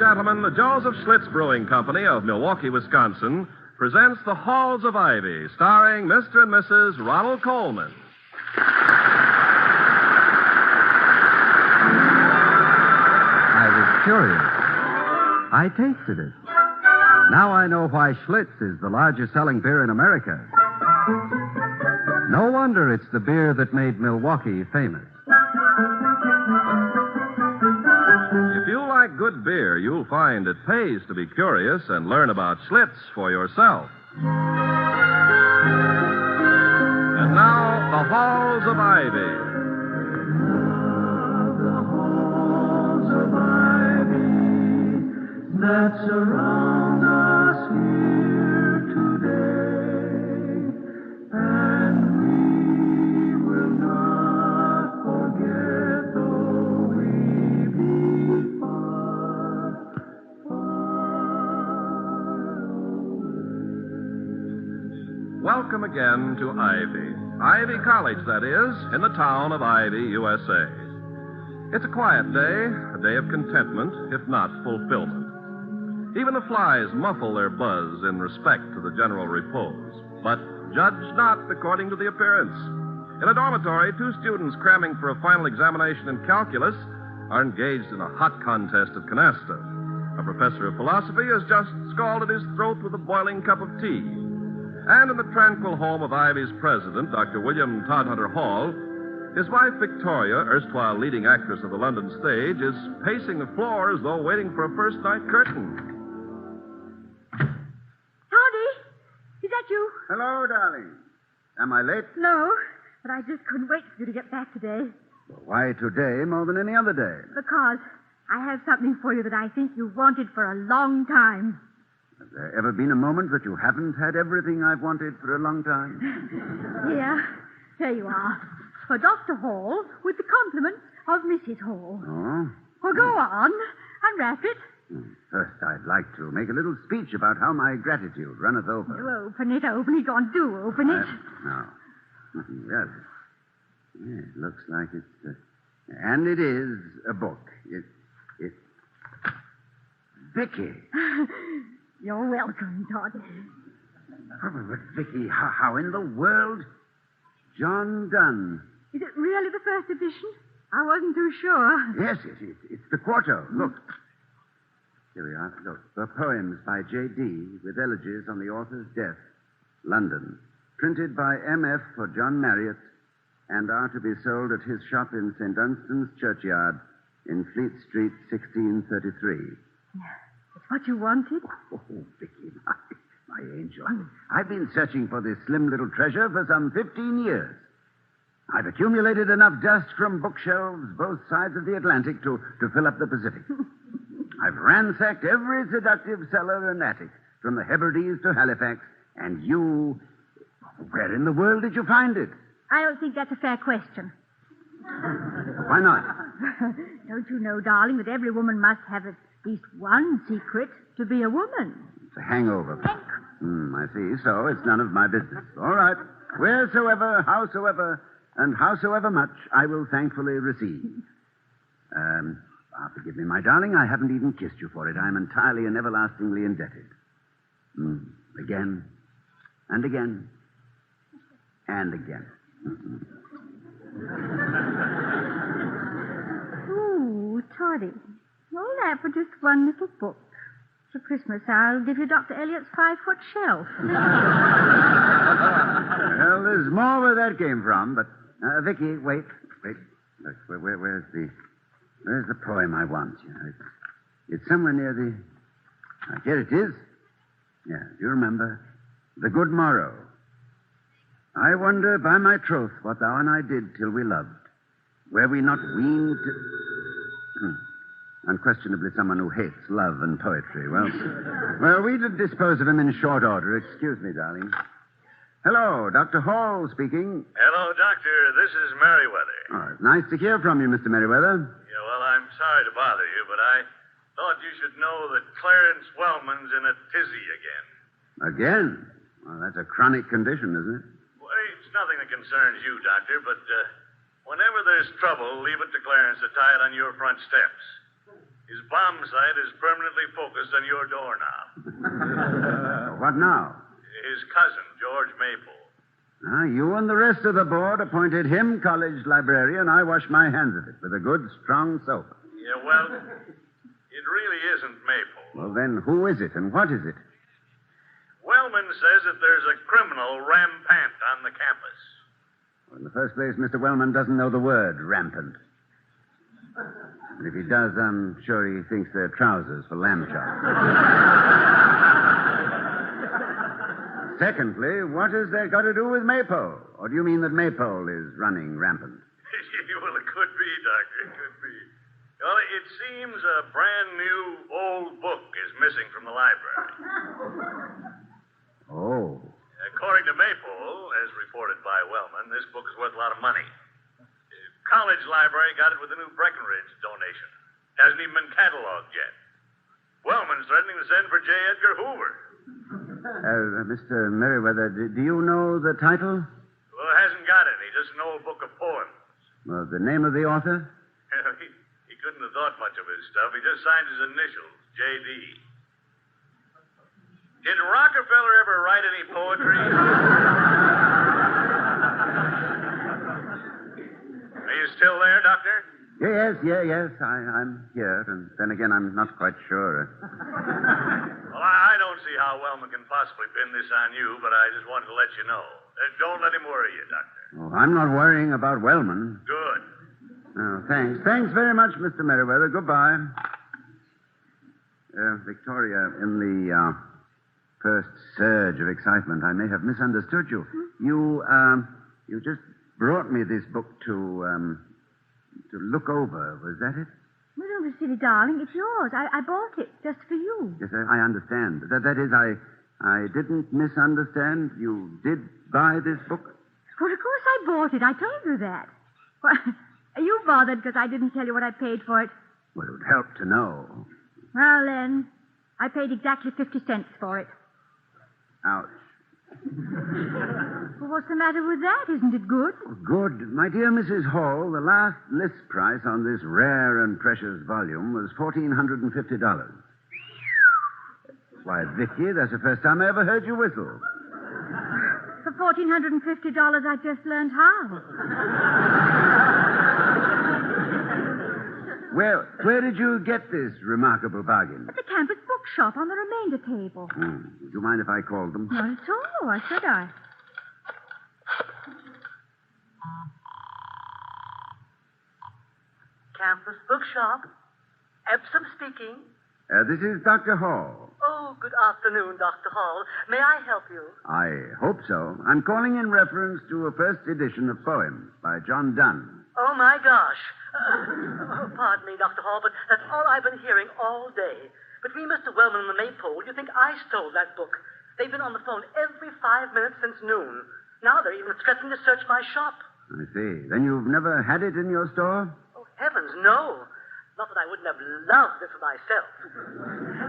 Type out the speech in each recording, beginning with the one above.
gentlemen, the Joseph Schlitz Brewing Company of Milwaukee, Wisconsin, presents The Halls of Ivy, starring Mr. and Mrs. Ronald Colman. I was curious. I tasted it. Now I know why Schlitz is the largest selling beer in America. No wonder it's the beer that made Milwaukee famous. If you like good beer, you'll find it pays to be curious and learn about Schlitz for yourself. And now, The Halls of Ivy. The halls of ivy that surround us here today, and we will not forget though we be far, Welcome again to Ivy. Ivy College, that is, in the town of Ivy, USA. It's a quiet day, a day of contentment, if not fulfillment. Even the flies muffle their buzz in respect to the general repose. But judge not according to the appearance. In a dormitory, two students cramming for a final examination in calculus are engaged in a hot contest of canasta. A professor of philosophy has just scalded his throat with a boiling cup of tea. And in the tranquil home of Ivy's president, Dr. William Todhunter Hall, his wife Victoria, erstwhile leading actress of the London stage, is pacing the floor as though waiting for a first night curtain. Toddy, is that you? Hello, darling. Am I late? No, but I just couldn't wait for you to get back today. Well, why today more than any other day? Because I have something for you that I think you've wanted for a long time. Has there ever been a moment that you haven't had everything I've wanted for a long time? Here you are. For Dr. Hall, with the compliments of Mrs. Hall. Oh? Well, go on. Unwrap it. First, I'd like to make a little speech about how my gratitude runneth over. You open it. Go on, do open it. No. Yes. Yeah, it looks like it's... and it is a book. It's... Vicky. You're welcome, Toddy. Oh, but Vicky, how in the world... John Donne. Is it really the first edition? I wasn't too sure. Yes, it's the quarto. Look. Here we are. Look. The poems by J.D. with elegies on the author's death. London. Printed by M.F. for John Marriott and are to be sold at his shop in St. Dunstan's Churchyard in Fleet Street, 1633. It's what you wanted? Oh, Vicky, my angel. I've been searching for this slim little treasure for some 15 years. I've accumulated enough dust from bookshelves both sides of the Atlantic to fill up the Pacific. I've ransacked every seductive cellar and attic, from the Hebrides to Halifax, and you... Where in the world did you find it? I don't think that's a fair question. Why not? Don't you know, darling, that every woman must have at least one secret to be a woman? It's a hangover. I see. So it's none of my business. All right. Wheresoever, howsoever, and howsoever much I will thankfully receive. Forgive me, my darling. I haven't even kissed you for it. I'm entirely and everlastingly indebted. Again, and again, and again. Ooh, Toddy. All that for just one little book. For Christmas, I'll give you Dr. Eliot's 5-foot shelf. Well, there's more where that came from, but... Vicky, wait. Look, where's the poem I want? It's somewhere near the... here it is. Yeah, do you remember? The Good Morrow. I wonder by my troth what thou and I did till we loved. Were we not weaned to... Unquestionably someone who hates love and poetry. Well, we did dispose of him in short order. Excuse me, darling. Hello, Dr. Hall speaking. Hello, Doctor. This is Merriweather. Oh, nice to hear from you, Mr. Merriweather. Yeah, well, I'm sorry to bother you, but I thought you should know that Clarence Wellman's in a tizzy again. Again? Well, that's a chronic condition, isn't it? Well, it's nothing that concerns you, Doctor, but whenever there's trouble, leave it to Clarence to tie it on your front steps. His bomb sight is permanently focused on your doorknob. What now? His cousin, George Maypole. You and the rest of the board appointed him college librarian. I washed my hands of it with a good, strong soap. Yeah, well, it really isn't Maypole. Well, then, who is it and what is it? Wellman says that there's a criminal rampant on the campus. Well, in the first place, Mr. Wellman doesn't know the word rampant. And if he does, I'm sure he thinks they're trousers for lamb chops. Secondly, what has that got to do with Maypole? Or do you mean that Maypole is running rampant? Well, it could be, Doctor. It could be. Well, it seems a brand new old book is missing from the library. Oh. According to Maypole, as reported by Wellman, this book is worth a lot of money. College library got it with a new Breckenridge donation. Hasn't even been cataloged yet. Wellman's threatening to send for J. Edgar Hoover. Mr. Merriweather, do you know the title? Well, hasn't got any. Just an old book of poems. Well, the name of the author? He couldn't have thought much of his stuff. He just signed his initials, J.D. Did Rockefeller ever write any poetry? Are you still there, Doctor? Yes. I'm here. And then again, I'm not quite sure. Well, I don't see how Wellman can possibly pin this on you, but I just wanted to let you know. Don't let him worry you, Doctor. Oh, I'm not worrying about Wellman. Good. Oh, thanks. Thanks very much, Mr. Merriweather. Goodbye. Victoria, in the first surge of excitement, I may have misunderstood you. You just brought me this book to look over. Was that it? Well, don't be silly, darling. It's yours. I bought it just for you. Yes, I understand. That is, I didn't misunderstand. You did buy this book? Well, of course I bought it. I told you that. Well, are you bothered because I didn't tell you what I paid for it? Well, it would help to know. Well, then, I paid exactly 50 cents for it. Ouch. Well, what's the matter with that? Isn't it good? Good. My dear Mrs. Hall, the last list price on this rare and precious volume was $1,450. Why, Vicky, that's the first time I ever heard you whistle. For $1,450, I just learned how. Well, where did you get this remarkable bargain? At the campus bookshop on the remainder table. Would you mind if I called them? Not at all. Why should I? Campus bookshop. Epsom speaking. This is Dr. Hall. Oh, good afternoon, Dr. Hall. May I help you? I hope so. I'm calling in reference to a first edition of poems by John Donne. Oh, my gosh. Pardon me, Dr. Hall, but that's all I've been hearing all day. Between Mr. Wellman and the Maypole, you think I stole that book. They've been on the phone every 5 minutes since noon. Now they're even threatening to search my shop. I see. Then you've never had it in your store? Oh, heavens, no. Not that I wouldn't have loved it for myself.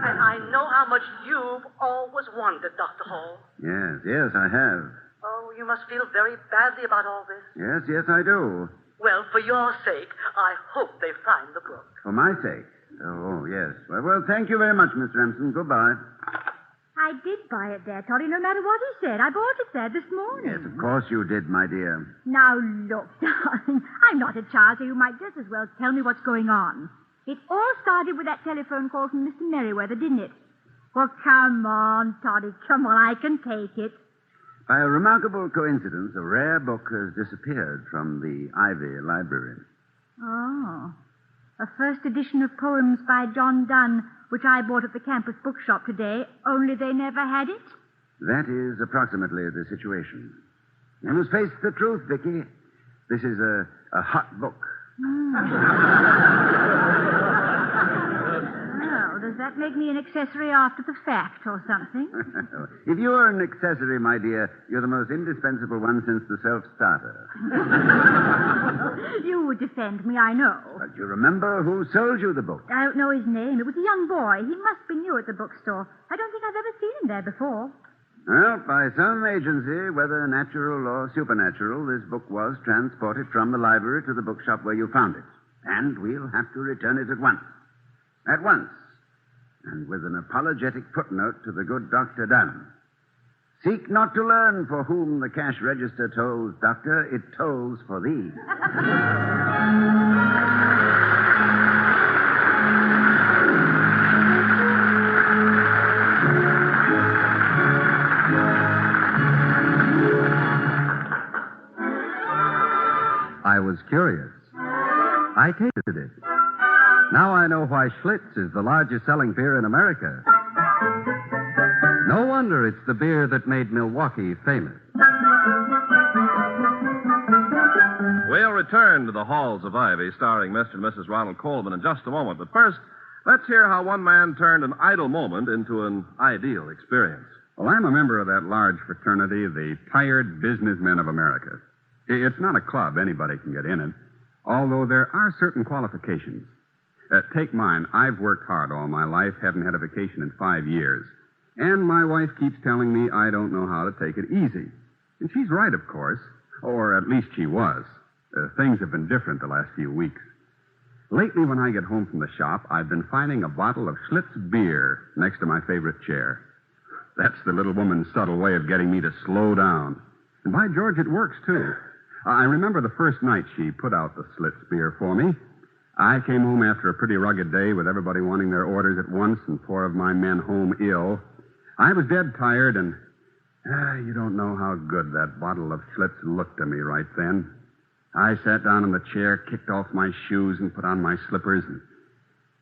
And I know how much you've always wanted, Dr. Hall. Yes, I have. Oh, you must feel very badly about all this. Yes, I do. Well, for your sake, I hope they find the book. For my sake? Oh, yes. Well, thank you very much, Miss Remsen. Goodbye. I did buy it there, Toddy, no matter what he said. I bought it there this morning. Yes, of course you did, my dear. Now, look, darling, I'm not a child, so you might just as well tell me what's going on. It all started with that telephone call from Mr. Merriweather, didn't it? Well, come on, Toddy, come on, I can take it. By a remarkable coincidence, a rare book has disappeared from the Ivy Library. Oh. A first edition of poems by John Donne, which I bought at the campus bookshop today, only they never had it? That is approximately the situation. You must face the truth, Vicky. This is a hot book. Well, does that make me an accessory after the fact or something? If you're an accessory, my dear, you're the most indispensable one since the self-starter. You would defend me, I know. But you remember who sold you the book? I don't know his name. It was a young boy. He must be new at the bookstore. I don't think I've ever seen him there before. Well, by some agency, whether natural or supernatural, this book was transported from the library to the bookshop where you found it. And we'll have to return it at once. At once, and with an apologetic footnote to the good Dr. Dunn. Seek not to learn for whom the cash register tolls, doctor. It tolls for thee. I was curious. I tasted it. Now I know why Schlitz is the largest selling beer in America. No wonder it's the beer that made Milwaukee famous. We'll return to the Halls of Ivy, starring Mr. and Mrs. Ronald Colman, in just a moment. But first, let's hear how one man turned an idle moment into an ideal experience. Well, I'm a member of that large fraternity, the Tired Businessmen of America. It's not a club. Anybody can get in it, although there are certain qualifications. Take mine. I've worked hard all my life, haven't had a vacation in 5 years. And my wife keeps telling me I don't know how to take it easy. And she's right, of course. Or at least she was. Things have been different the last few weeks. Lately, when I get home from the shop, I've been finding a bottle of Schlitz beer next to my favorite chair. That's the little woman's subtle way of getting me to slow down. And by George, it works, too. I remember the first night she put out the Schlitz beer for me. I came home after a pretty rugged day with everybody wanting their orders at once and 4 of my men home ill. I was dead tired, and you don't know how good that bottle of Schlitz looked to me right then. I sat down in the chair, kicked off my shoes, and put on my slippers, and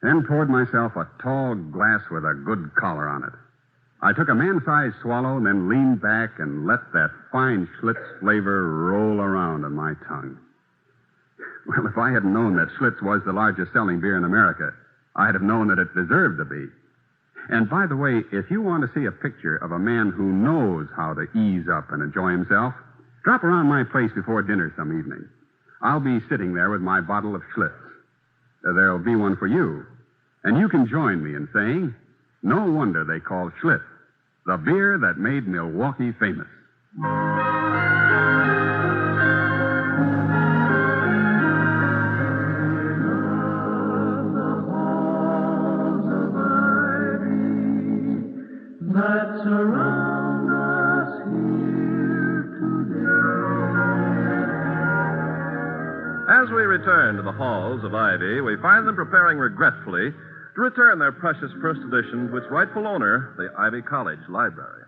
then poured myself a tall glass with a good collar on it. I took a man-sized swallow and then leaned back and let that fine Schlitz flavor roll around on my tongue. Well, if I hadn't known that Schlitz was the largest selling beer in America, I'd have known that it deserved to be. And by the way, if you want to see a picture of a man who knows how to ease up and enjoy himself, drop around my place before dinner some evening. I'll be sitting there with my bottle of Schlitz. There'll be one for you. And you can join me in saying, no wonder they call Schlitz the beer that made Milwaukee famous. That surround us here today. As we return to the Halls of Ivy, we find them preparing regretfully to return their precious first edition to its rightful owner, the Ivy College Library.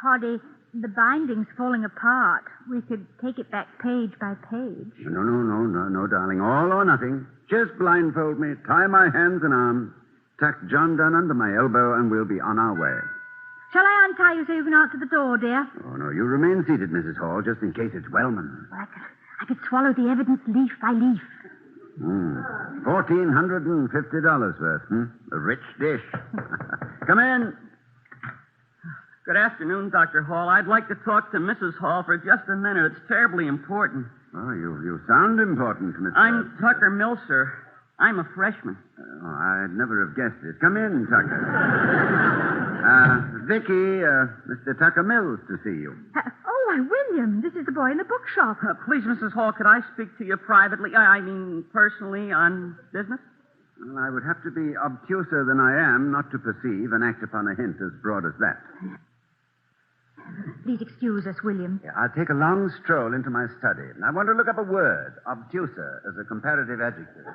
Toddy, the binding's falling apart. We could take it back page by page. No, darling. All or nothing. Just blindfold me, tie my hands and arms, tuck John Dunn under my elbow, and we'll be on our way. Shall I untie you so you can answer the door, dear? Oh, no, you remain seated, Mrs. Hall, just in case it's Wellman. Well, I could swallow the evidence leaf by leaf. $1,450 worth, A rich dish. Come in. Good afternoon, Dr. Hall. I'd like to talk to Mrs. Hall for just a minute. It's terribly important. Oh, you sound important, Mr. I'm Tucker Milser. I'm a freshman. Oh, I'd never have guessed it. Come in, Tucker. Vicky, Mr. Tucker Mills to see you. Why, William, this is the boy in the bookshop. Please, Mrs. Hall, could I speak to you privately? I mean, personally, on business? Well, I would have to be obtuser than I am not to perceive and act upon a hint as broad as that. Please excuse us, William. Yeah, I'll take a long stroll into my study. I want to look up a word, obtuser, as a comparative adjective.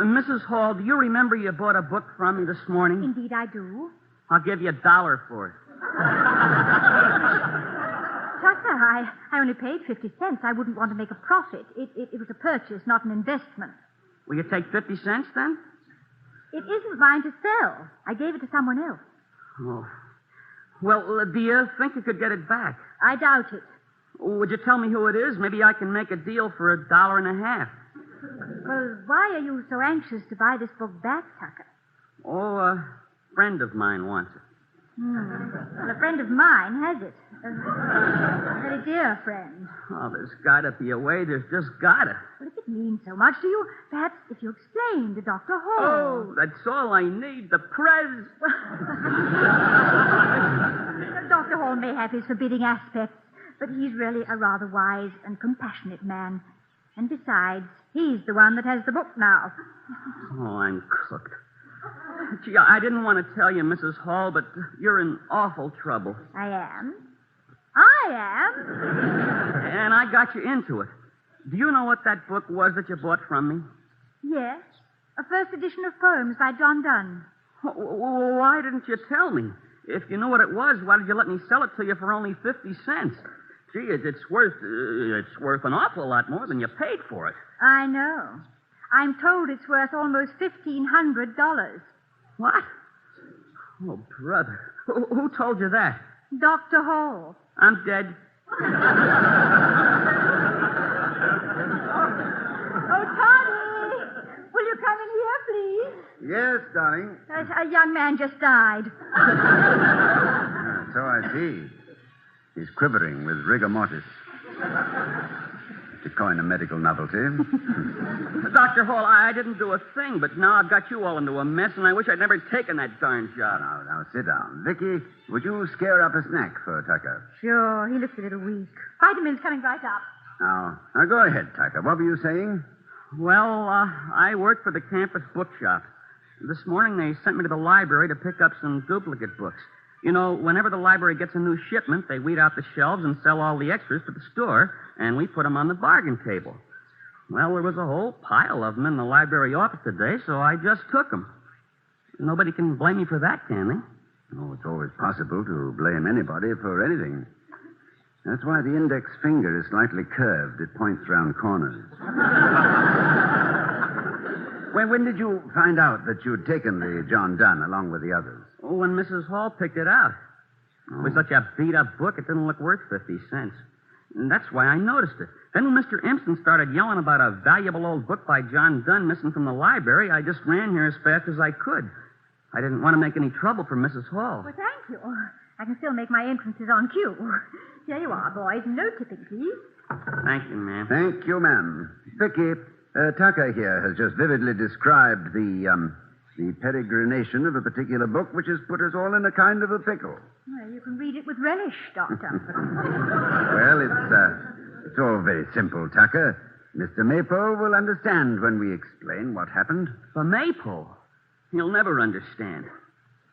Mrs. Hall, do you remember you bought a book from me this morning? Indeed, I do. I'll give you $1 for it. Tucker, I only paid 50 cents. I wouldn't want to make a profit. It was a purchase, not an investment. Will you take 50 cents then? It isn't mine to sell. I gave it to someone else. Oh. Well, do you think you could get it back? I doubt it. Would you tell me who it is? Maybe I can make a deal for $1.50. Well, why are you so anxious to buy this book back, Tucker? Oh, a friend of mine wants it. Well, a friend of mine has it. A very dear friend. Oh, there's got to be a way. There's just got to. Well, if it means so much to you, perhaps if you explain to Dr. Hall. Oh, that's all I need. The prez. Dr. Hall may have his forbidding aspects, but he's really a rather wise and compassionate man. And besides, He's the one that has the book now. Oh, I'm cooked. Gee, I didn't want to tell you, Mrs. Hall, but you're in awful trouble. I am. And I got you into it. Do you know what that book was that you bought from me? Yes. A first edition of poems by John Donne. Why didn't you tell me? If you knew what it was, why did you let me sell it to you for only 50 cents? Gee, it's worth an awful lot more than you paid for it. I know. I'm told it's worth almost $1,500. What? Oh, brother. Who told you that? Dr. Hall. I'm dead. Oh, Toddy! Will you come in here, please? Yes, darling. A young man just died. So I see. He's quivering with rigor mortis. To coin a medical novelty. Dr. Hall, I didn't do a thing, but now I've got you all into a mess, and I wish I'd never taken that darn job. Now, sit down. Vicky, would you scare up a snack for Tucker? Sure, he looks a little weak. Vitamin's coming right up. Now, go ahead, Tucker. What were you saying? Well, I work for the campus bookshop. This morning they sent me to the library to pick up some duplicate books. You know, whenever the library gets a new shipment, they weed out the shelves and sell all the extras to the store, and we put them on the bargain table. Well, there was a whole pile of them in the library office today, so I just took them. Nobody can blame me for that, can they? Oh, it's always possible to blame anybody for anything. That's why the index finger is slightly curved. It points round corners. When did you find out that you'd taken the John Donne along with the others? Oh, when Mrs. Hall picked it out. It was such a beat-up book, it didn't look worth 50 cents. And that's why I noticed it. Then when Mr. Empson started yelling about a valuable old book by John Donne missing from the library, I just ran here as fast as I could. I didn't want to make any trouble for Mrs. Hall. Well, thank you. I can still make my entrances on cue. Here you are, boys. No tipping, please. Thank you, ma'am. Thank you, ma'am. Vicky, Tucker here has just vividly described the peregrination of a particular book which has put us all in a kind of a pickle. Well, you can read it with relish, Doctor. Well, it's all very simple, Tucker. Mr. Maypole will understand when we explain what happened. For Maypole? He'll never understand.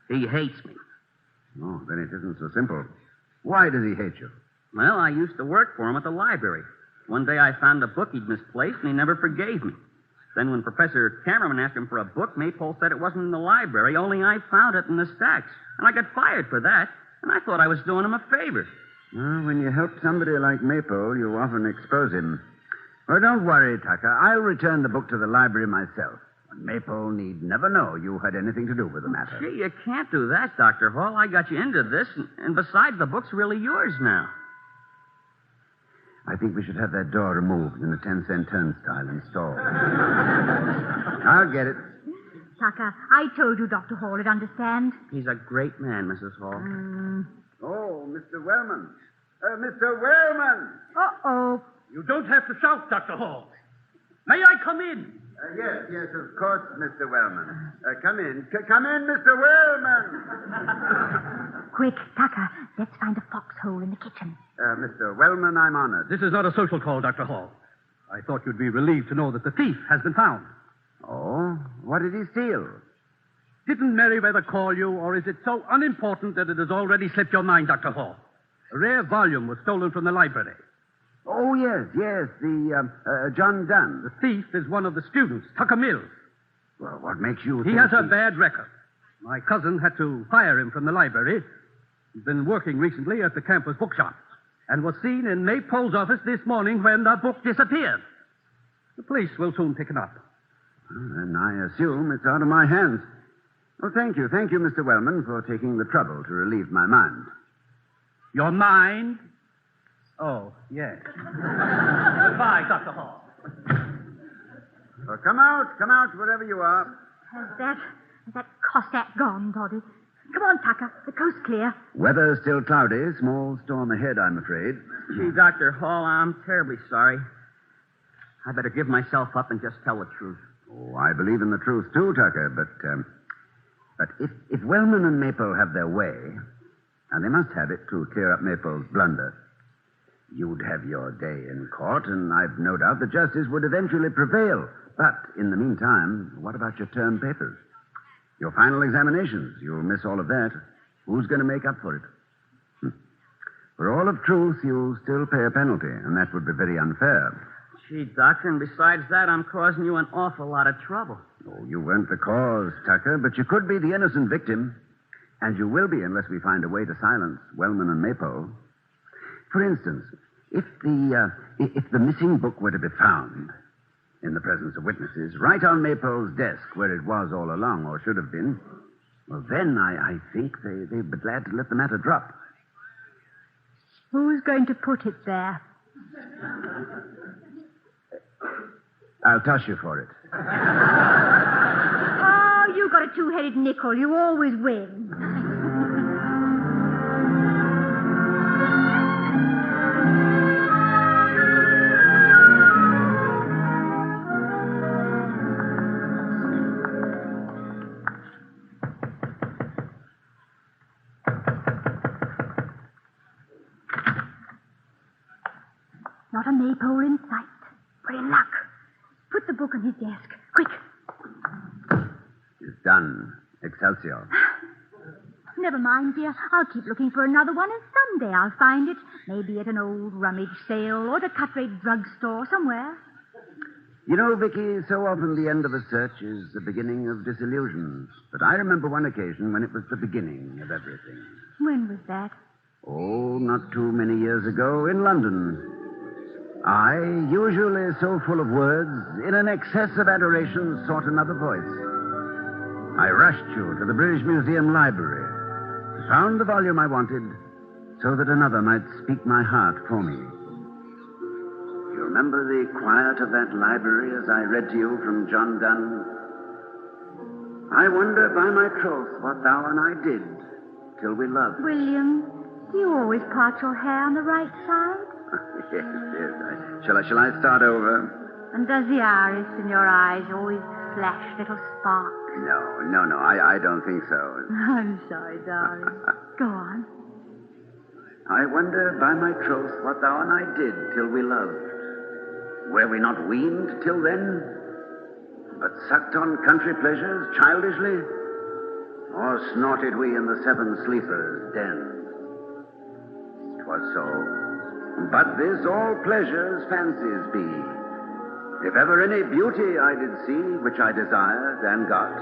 He hates me. Oh, then it isn't so simple. Why does he hate you? Well, I used to work for him at the library. One day I found a book he'd misplaced, and he never forgave me. Then when Professor Cameron asked him for a book, Maypole said it wasn't in the library, only I found it in the stacks. And I got fired for that, and I thought I was doing him a favor. Well, when you help somebody like Maypole, you often expose him. Well, don't worry, Tucker. I'll return the book to the library myself. Maypole need never know you had anything to do with the matter. Gee, you can't do that, Dr. Hall. I got you into this, and besides, the book's really yours now. I think we should have that door removed and the 10-cent turnstile installed. I'll get it. Tucker, I told you Dr. Hall would understand. He's a great man, Mrs. Hall. Oh, Mr. Wellman. Mr. Wellman! Uh-oh. You don't have to shout, Dr. Hall. May I come in? Yes, of course, Mr. Wellman. Come in. Come in, Mr. Wellman! Quick, Tucker, let's find a foxhole in the kitchen. Mr. Wellman, I'm honored. This is not a social call, Dr. Hall. I thought you'd be relieved to know that the thief has been found. Oh? What did he steal? Didn't Merriweather call you, or is it so unimportant that it has already slipped your mind, Dr. Hall? A rare volume was stolen from the library. Oh, yes, the John Donne. The thief is one of the students, Tucker Mills. Well, what makes you He think has a bad record. My cousin had to fire him from the library. He's been working recently at the campus bookshop and was seen in Maypole's office this morning when the book disappeared. The police will soon pick it up. Well, then I assume it's out of my hands. Well, thank you, Mr. Wellman, for taking the trouble to relieve my mind. Your mind? Oh, yes. Goodbye, Dr. Hall. Well, come out, wherever you are. Has that Cossack gone, Toddy? Come on, Tucker. The coast's clear. Weather still cloudy. Small storm ahead, I'm afraid. Gee, Dr. Hall, I'm terribly sorry. I better give myself up and just tell the truth. Oh, I believe in the truth, too, Tucker, but if Wellman and Maypole have their way, and they must have it to clear up Maypole's blunder, You'd have your day in court, and I've no doubt that justice would eventually prevail. But in the meantime, what about your term papers? Your final examinations? You'll miss all of that. Who's going to make up for it? For all of truth, you'll still pay a penalty, and that would be very unfair. Gee, Doctor, and besides that, I'm causing you an awful lot of trouble. Oh, you weren't the cause, Tucker, but you could be the innocent victim. And you will be unless we find a way to silence Wellman and Maypole. For instance, if the missing book were to be found in the presence of witnesses, right on Maypole's desk where it was all along, or should have been, well, then I think they'd be glad to let the matter drop. Who's going to put it there? I'll toss you for it. Oh, you got a two-headed nickel. You always win. Not a maypole in sight. We're in luck. Put the book on his desk. Quick. It's done. Excelsior. Never mind, dear. I'll keep looking for another one, and someday I'll find it. Maybe at an old rummage sale or at a cut-rate drugstore somewhere. You know, Vicky, so often the end of a search is the beginning of disillusion. But I remember one occasion when it was the beginning of everything. When was that? Oh, not too many years ago in London. I, usually so full of words, in an excess of adoration, sought another voice. I rushed you to the British Museum library, found the volume I wanted, so that another might speak my heart for me. You remember the quiet of that library as I read to you from John Donne? I wonder by my troth what thou and I did till we loved. William, do you always part your hair on the right side? Yes. Shall I start over? And does the iris in your eyes always flash little sparks? No. I don't think so. I'm sorry, darling. Go on. I wonder by my troth what thou and I did till we loved. Were we not weaned till then, but sucked on country pleasures childishly? Or snorted we in the seven sleepers' den? 'Twas so. But this all pleasures fancies be. If ever any beauty I did see, which I desired and got,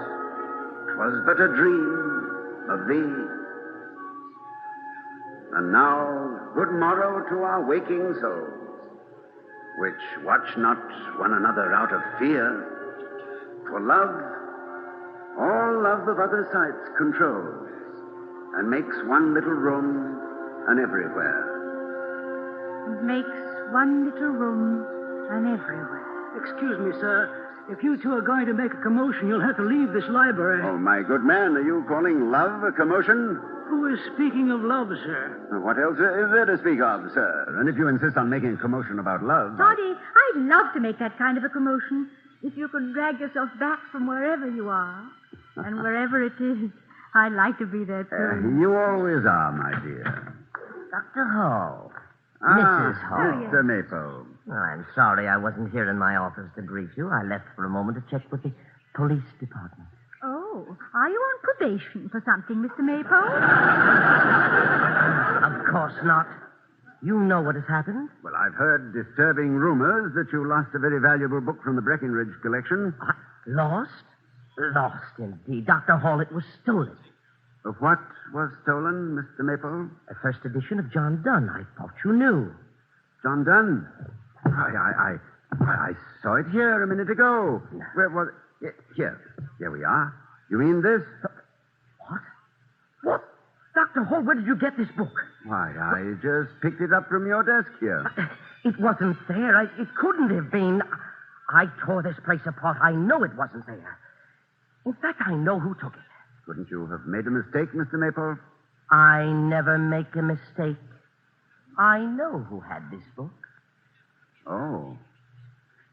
'twas but a dream of thee. And now, good morrow to our waking souls, which watch not one another out of fear. For love, all love of other sights controls, and makes one little room an everywhere. Makes one little room and everywhere. Excuse me, sir. If you two are going to make a commotion, you'll have to leave this library. Oh, my good man, are you calling love a commotion? Who is speaking of love, sir? What else is there to speak of, sir? And if you insist on making a commotion about love... Toddy, I'd love to make that kind of a commotion if you could drag yourself back from wherever you are. And wherever it is, I'd like to be there, too. You always are, my dear. Dr. Hall. Ah, Mrs. Hall. Mr. Maypole. Oh, I'm sorry I wasn't here in my office to greet you. I left for a moment to check with the police department. Oh, are you on probation for something, Mr. Maypole? Of course not. You know what has happened? Well, I've heard disturbing rumors that you lost a very valuable book from the Breckenridge collection. Lost? Lost, indeed. Dr. Hall, it was stolen. What was stolen, Mr. Maypole? A first edition of John Donne. I thought you knew. John Donne? I saw it here a minute ago. Where was it? Here we are. You mean this? What? Dr. Hall, where did you get this book? Why, I just picked it up from your desk here. It wasn't there. It couldn't have been. I tore this place apart. I know it wasn't there. In fact, I know who took it. Couldn't you have made a mistake, Mr. Maypole? I never make a mistake. I know who had this book. Oh.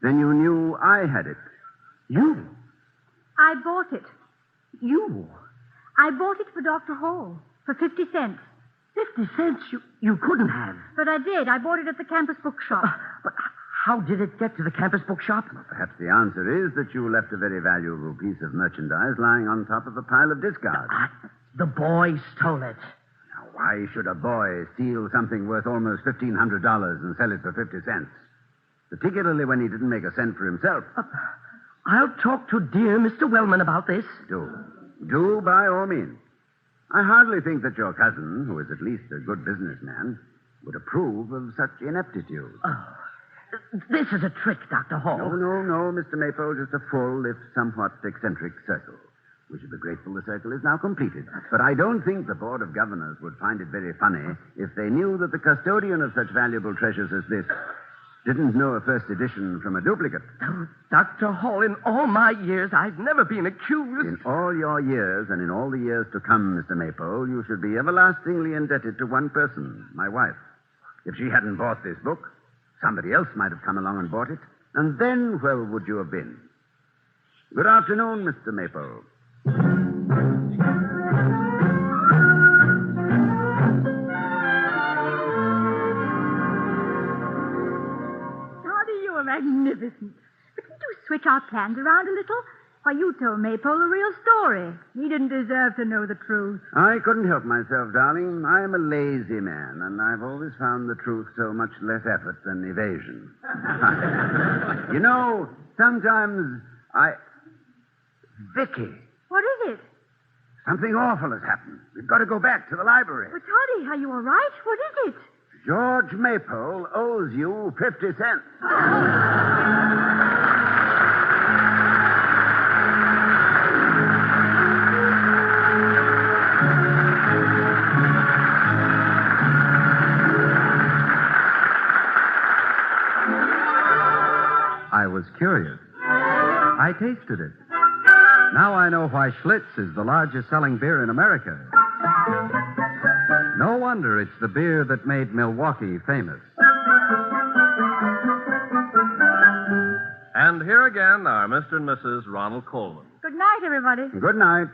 Then you knew I had it. You? I bought it. You? I bought it for Dr. Hall for 50 cents. 50 cents? You couldn't have. But I did. I bought it at the campus bookshop. But how did it get to the campus bookshop? Perhaps the answer is that you left a very valuable piece of merchandise lying on top of a pile of discards. The boy stole it. Now, why should a boy steal something worth almost $1,500 and sell it for 50 cents? Particularly when he didn't make a cent for himself. I'll talk to dear Mr. Wellman about this. Do by all means. I hardly think that your cousin, who is at least a good businessman, would approve of such ineptitude. This is a trick, Dr. Hall. No, Mr. Maypole, just a full, if somewhat eccentric circle. We should be grateful the circle is now completed. But I don't think the Board of Governors would find it very funny if they knew that the custodian of such valuable treasures as this didn't know a first edition from a duplicate. Oh, Dr. Hall, in all my years, I've never been accused. In all your years, and in all the years to come, Mr. Maypole, you should be everlastingly indebted to one person, my wife. If she hadn't bought this book, somebody else might have come along and bought it. And then where would you have been? Good afternoon, Mr. Maypole. Magnificent. But didn't you switch our plans around a little? Why, you told Maypole the real story. He didn't deserve to know the truth. I couldn't help myself, darling. I'm a lazy man, and I've always found the truth so much less effort than evasion. You know, sometimes Vicky. What is it? Something awful has happened. We've got to go back to the library. But, Toddy, are you all right? What is it? George Maypole owes you 50 cents. I was curious. I tasted it. Now I know why Schlitz is the largest selling beer in America. No wonder it's the beer that made Milwaukee famous. And here again are Mr. and Mrs. Ronald Colman. Good night, everybody. Good night.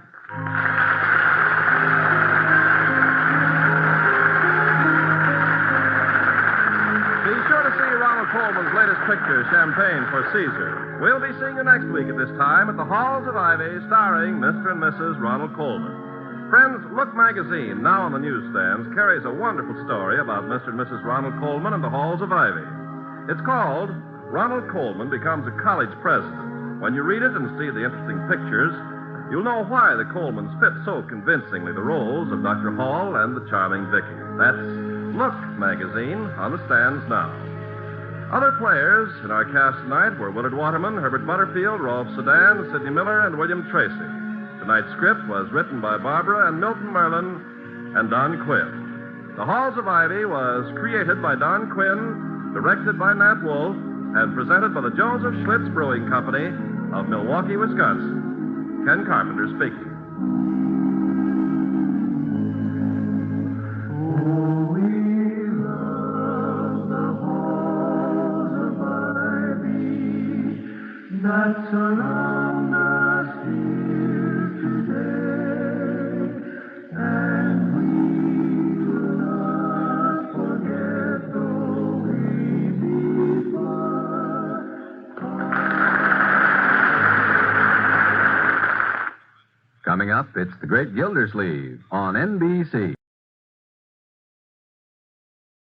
Be sure to see Ronald Colman's latest picture, Champagne for Caesar. We'll be seeing you next week at this time at the Halls of Ivy, starring Mr. and Mrs. Ronald Colman. Friends, Look magazine, now on the newsstands, carries a wonderful story about Mr. and Mrs. Ronald Colman and the Halls of Ivy. It's called Ronald Colman Becomes a College President. When you read it and see the interesting pictures, you'll know why the Colmans fit so convincingly the roles of Dr. Hall and the charming Vicky. That's Look magazine on the stands now. Other players in our cast tonight were Willard Waterman, Herbert Butterfield, Rolfe Sedan, Sidney Miller, and William Tracy. Tonight's script was written by Barbara and Milton Merlin and Don Quinn. The Halls of Ivy was created by Don Quinn, directed by Nat Wolf, and presented by the Joseph Schlitz Brewing Company of Milwaukee, Wisconsin. Ken Carpenter speaking. That surround us here today, and we will not forget though we be far. Coming up, it's the Great Gildersleeve on NBC.